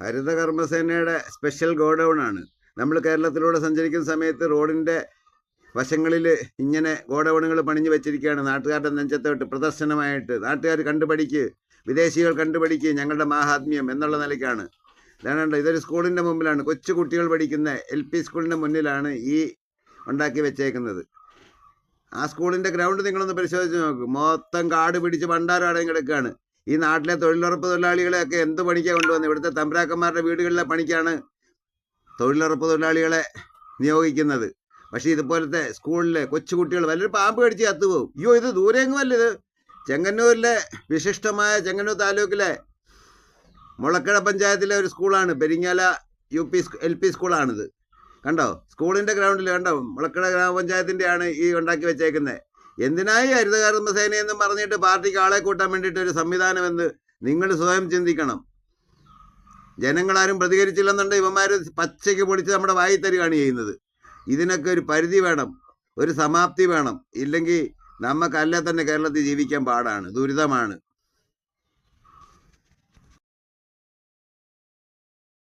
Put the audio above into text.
ഹരിത കർമ്മസേനയുടെ special godown ആണ്. നമ്മൾ കേരളത്തിലൂടെ സഞ്ചരിക്കുന്ന സമയത്ത് റോഡിൻ്റെ വശങ്ങളിൽ ഇങ്ങനെ ഗോഡൗണുകൾ പണിഞ്ഞു വെച്ചിരിക്കുകയാണ്. നാട്ടുകാരുടെ നെഞ്ചത്തോട്ട് പ്രദർശനമായിട്ട് നാട്ടുകാർ കണ്ടുപഠിക്ക്, വിദേശികൾ കണ്ടുപഠിക്ക് ഞങ്ങളുടെ മാഹാത്മ്യം എന്നുള്ള നിലയ്ക്കാണ്. ഇതാണ്, ഇതൊരു സ്കൂളിൻ്റെ മുമ്പിലാണ്, കൊച്ചു കുട്ടികൾ പഠിക്കുന്ന LP സ്കൂളിൻ്റെ മുന്നിലാണ് ഈ ഉണ്ടാക്കി വെച്ചേക്കുന്നത്. ആ സ്കൂളിൻ്റെ ഗ്രൗണ്ട് നിങ്ങളൊന്ന് പരിശോധിച്ച് നോക്ക്. മൊത്തം കാട് പിടിച്ച് ഭണ്ഡാരം അടങ്ങി കിടക്കുകയാണ്. ഈ നാട്ടിലെ തൊഴിലുറപ്പ് തൊഴിലാളികളെയൊക്കെ എന്ത് പണിക്കാണ് കൊണ്ടുവന്നത്? ഇവിടുത്തെ തമ്പ്രാക്കന്മാരുടെ വീടുകളിലെ പണിക്കാണ് തൊഴിലുറപ്പ് തൊഴിലാളികളെ നിയോഗിക്കുന്നത്. പക്ഷേ ഇതുപോലത്തെ സ്കൂളിലെ കൊച്ചുകുട്ടികൾ വലിയൊരു പാമ്പ് കടിച്ച് ചത്തുപോകും. അയ്യോ, ഇത് ദൂരെങ്ങുമല്ല, ഇത് ചെങ്ങന്നൂരിലെ വിശിഷ്ടമായ ചെങ്ങന്നൂർ താലൂക്കിലെ മുളക്കട പഞ്ചായത്തിലെ ഒരു സ്കൂളാണ്. പെരിങ്ങാല LP സ്കൂളാണിത്. കണ്ടോ, സ്കൂളിൻ്റെ ഗ്രൗണ്ടിൽ കണ്ടോ, മുളക്കട ഗ്രാമപഞ്ചായത്തിൻ്റെയാണ് ഈ ഉണ്ടാക്കി വെച്ചേക്കുന്നത്. എന്തിനായി ഹരിത കർമ്മസേനയെന്നും പറഞ്ഞിട്ട് പാർട്ടിക്ക് ആളെ കൂട്ടാൻ വേണ്ടിയിട്ട് ഒരു സംവിധാനമെന്ന് നിങ്ങൾ സ്വയം ചിന്തിക്കണം. ജനങ്ങളാരും പ്രതികരിച്ചില്ലെന്നുണ്ടെങ്കിൽ ഇവന്മാർ പച്ചയ്ക്ക് പൊടിച്ച് നമ്മുടെ വായി തരികയാണ് ചെയ്യുന്നത്. ഇതിനൊക്കെ ഒരു പരിധി വേണം, ഒരു സമാപ്തി വേണം. ഇല്ലെങ്കിൽ നമുക്കല്ല തന്നെ കേരളത്തിൽ ജീവിക്കാൻ പാടാണ്, ദുരിതമാണ്.